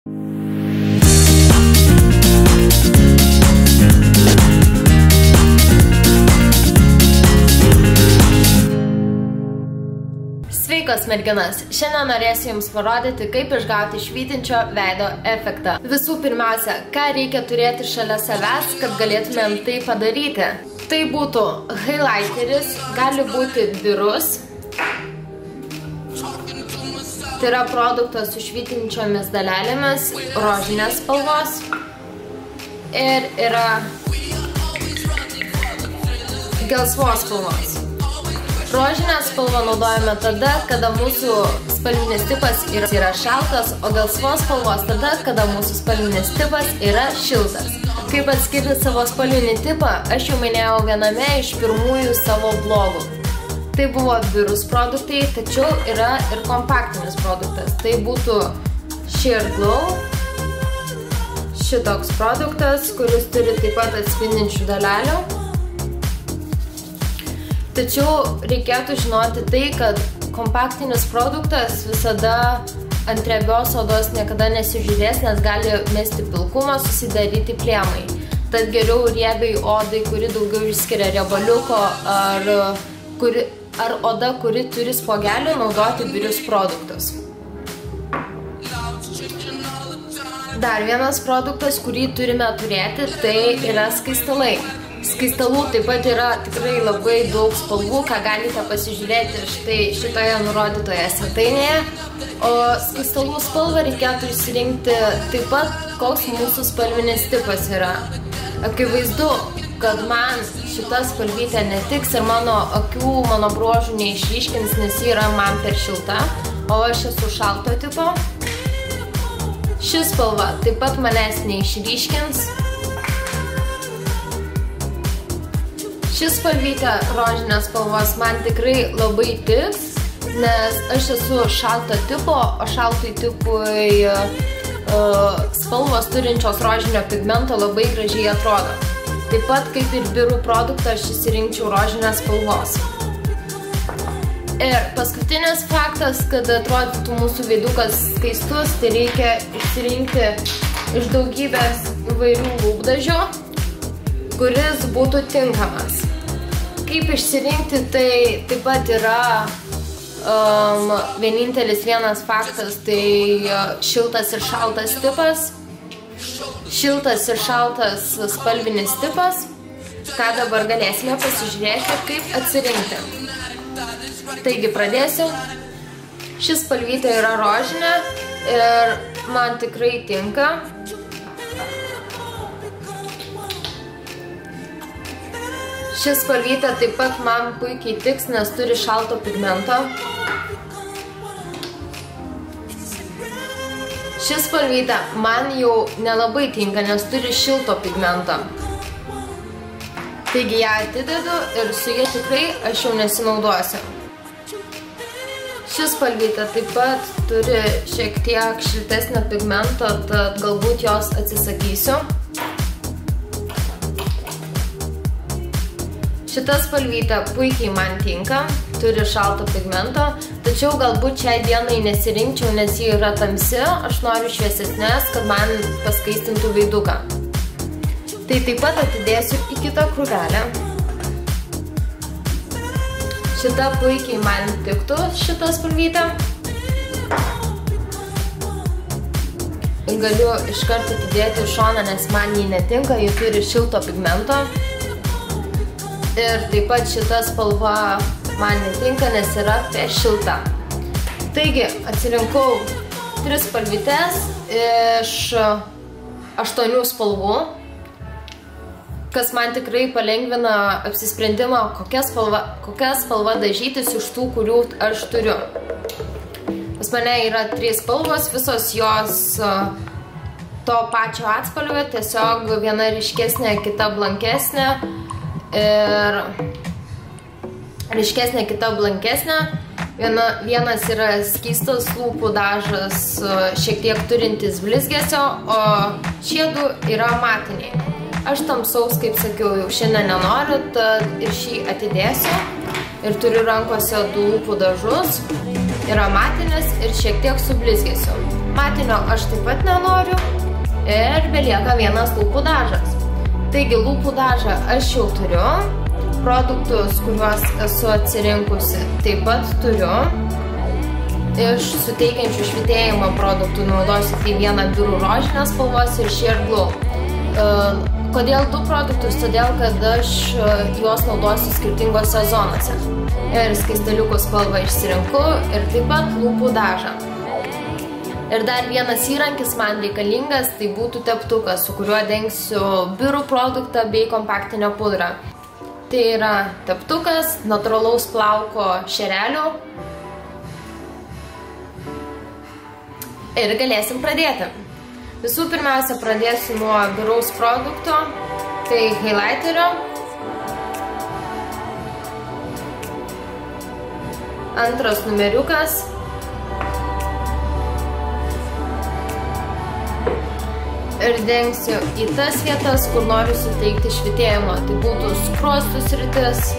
Sveikos merginas! Šiandien norėsiu Jums parodyti, kaip išgauti švytinčio veido efektą. Visų pirmiausia, ką reikia turėti šalia savęs, kad galėtumėm tai padaryti. Tai būtų highlighteris, gali būti birus. Tai yra produktas su švytinčiomis dalelėmis, rožinės spalvos. Ir yra gelsvos spalvos. Rožinę spalvą naudojame tada, kada mūsų spalvinis tipas yra šaltas, o gelsvos spalvos tada, kada mūsų spalvinis tipas yra šiltas. Kaip atskirti savo spalvinį tipą, aš jau minėjau viename iš pirmųjų savo blogų. Tai buvo birus produktai, tačiau yra ir kompaktinis produktas. Tai būtų Sheer Glow, šitoks produktas, kuris turi taip pat atspindinčių dalelių. Tačiau reikėtų žinoti tai, kad kompaktinis produktas visada ant riebios odos niekada nesižiūrės, nes gali mesti pilkumą, susidaryti plėmai. Tad geriau riebiai odai, kuri daugiau išskiria riebaliuko, ar oda, kuri turi spuogelių, naudoti birius produktus. Dar vienas produktas, kurį turime turėti, tai yra skaistalai. Skaistalų taip pat yra tikrai labai daug spalvų, ką galite pasižiūrėti štai šitoje nurodytoje svetainėje. O skaistalų spalvą reikėtų išsirinkti taip pat, koks mūsų spalvinis tipas yra. Akivaizdu, kad man šita spalvytė netiks ir mano akių, mano bruožų neišryškins, nes ji yra man per šilta, o aš esu šalto tipo. Ši spalva taip pat manęs neišryškins. Šis spalvytė rožinės spalvos man tikrai labai tiks, nes aš esu šalto tipo, o šaltui tipui spalvos turinčios rožinio pigmento labai gražiai atrodo. Taip pat kaip ir birų produktą aš išsirinkčiau rožinės spalvos. Ir paskutinis faktas, kad atrodytų mūsų veidukas skaistus, tai reikia išsirinkti iš daugybės įvairių lūpdažių, kuris būtų tinkamas. Kaip išsirinkti, tai taip pat yra vienintelis vienas faktas, tai šiltas ir šaltas tipas. Šiltas ir šaltas spalvinis tipas, ką dabar galėsime pasižiūrėti, kaip atsirinkti. Taigi pradėsiu. Ši spalvytė yra rožinė ir man tikrai tinka. Ši spalvytė taip pat man puikiai tiks, nes turi šalto pigmento. Ši spalvytė man jau nelabai tinka, nes turi šilto pigmento. Taigi ją atidedu ir su ja tikrai aš jau nesinaudosiu. Ši spalvytė taip pat turi šiek tiek šiltesnio pigmento, tad galbūt jos atsisakysiu. Šita spalvytė puikiai man tinka, turi šalto pigmento, tačiau galbūt šiai dienai nesirinkčiau, nes ji yra tamsi, aš noriu šviesesnės, kad man paskaistintų veiduką. Tai taip pat atidėsiu į kitą krūvelę. Šita puikiai man tiktų, šita spalvytė. Galiu iš karto atidėti į šoną, nes man jį netinka, ji turi šilto pigmento. Ir taip pat šita spalva man netinka, nes yra per šilta. Taigi, atsirinkau 3 spalvytes iš 8 spalvų, kas man tikrai palengvina apsisprendimą, kokia spalva dažytis iš tų, kurių aš turiu. Pas mane yra 3 spalvos, visos jos to pačio atspalvio, tiesiog viena ryškesnė, kita blankesnė. Ir ryškesnė, kita blankesnė. Vienas yra skystas lūpų dažas, šiek tiek turintis blizgesio, o šie du yra matiniai. Aš tamsaus, kaip sakiau, jau šiandien nenoriu, tad ir šį atidėsiu. Ir turiu rankose 2 lūpų dažus, yra matinis ir šiek tiek su blizgesiu. Matinio aš taip pat nenoriu ir belieka vienas lūpų dažas. Taigi lūpų dažą aš jau turiu, produktus, kuriuos esu atsirinkusi, taip pat turiu. Iš suteikiančių švytėjimo produktų naudosiu tai vieną biurų rožinės spalvos ir Sheer Glow. Kodėl 2 produktus? Todėl, kad aš juos naudosiu skirtingose zonose. Ir skaistaliukų spalvą išsirinku ir taip pat lūpų dažą. Ir dar vienas įrankis man reikalingas, tai būtų teptukas, su kuriuo dengsiu biurų produktą bei kompaktinę pudrą. Tai yra teptukas, natūralaus plauko šerelių. Ir galėsim pradėti. Visų pirmiausia, pradėsiu nuo biuraus produkto, tai highlighterio. Antras numeriukas. Ir dengsiu į tas vietas, kur noriu suteikti švytėjimo. Tai būtų skruostų sritis.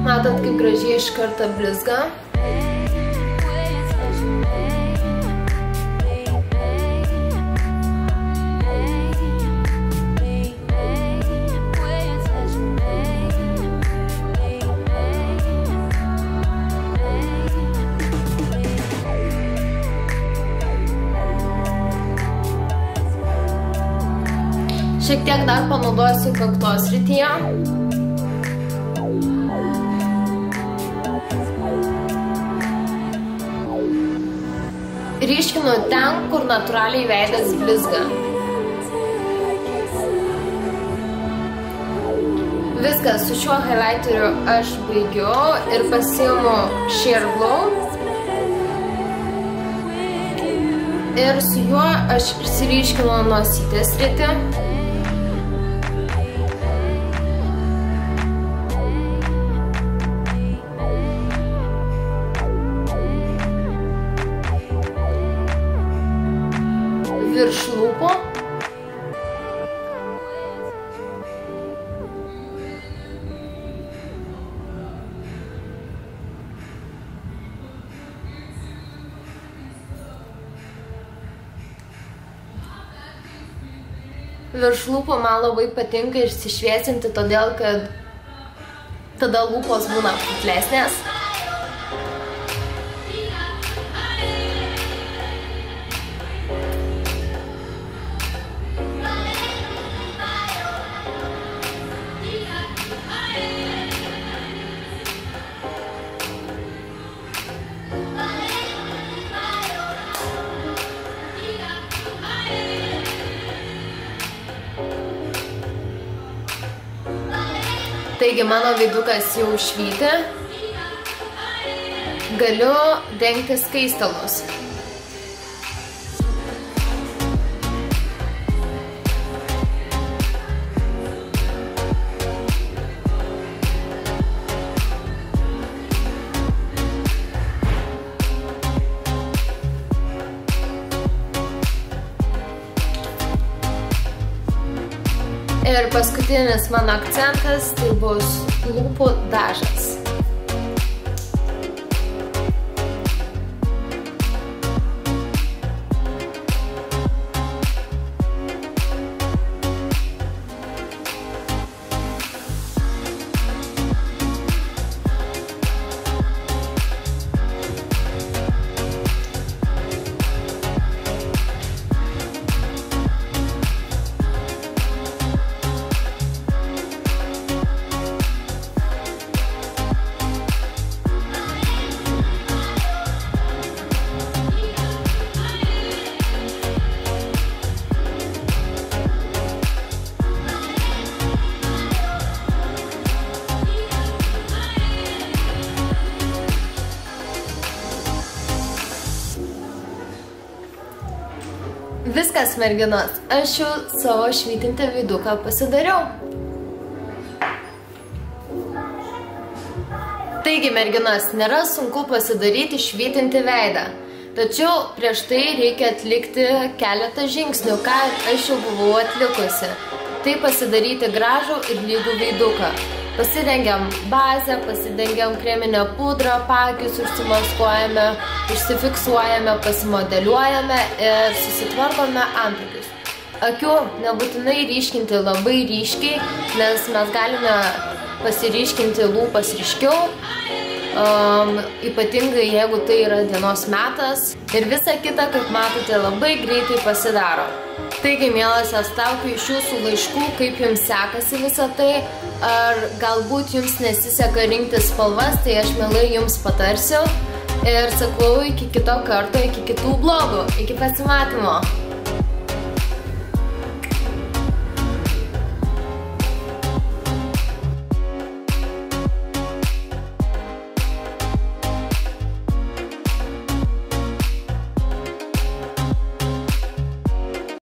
Matot, kaip gražiai iš karto blizga. Šiek tiek dar panaudosiu kaktos srityje. Ryškinu ten, kur natūraliai veidas blizga. Viskas, su šiuo highlighteriu aš baigiu ir pasiimu Sheer Glow. Ir su juo aš išsiryškinu nosytės sritį. Virš lūpų. Virš lūpų man labai patinka išsišviesinti, todėl kad tada lūpos būna putlesnės. Taigi mano veidukas jau švyti. Galiu dengti skaistalus. Ir paskutinis mano akcentas tai bus lūpų dažas. Viskas, merginos, aš jau savo švytintį veiduką pasidariau. Taigi, merginos, nėra sunku pasidaryti švytintį veidą. Tačiau prieš tai reikia atlikti keletą žingsnių, ką aš jau buvau atlikusi. Tai pasidaryti gražų ir lygų veiduką. Pasidengiam bazę, pasidengiam kreminę pudrą, paakius užsimaskuojame, užsifiksuojame, pasimodeliuojame ir susitvarkome antakius. Akių nebūtinai ryškinti labai ryškiai, nes mes galime pasiryškinti lūpas ryškiau, ypatingai jeigu tai yra dienos metas. Ir visa kita, kaip matote, labai greitai pasidaro. Taigi, mielosios, laukiu iš jūsų laiškų, kaip jums sekasi visą tai, ar galbūt jums nesiseka rinktis spalvas, tai aš mielai jums patarsiu. Ir sakau, iki kito karto, iki kitų blogų, iki pasimatymo.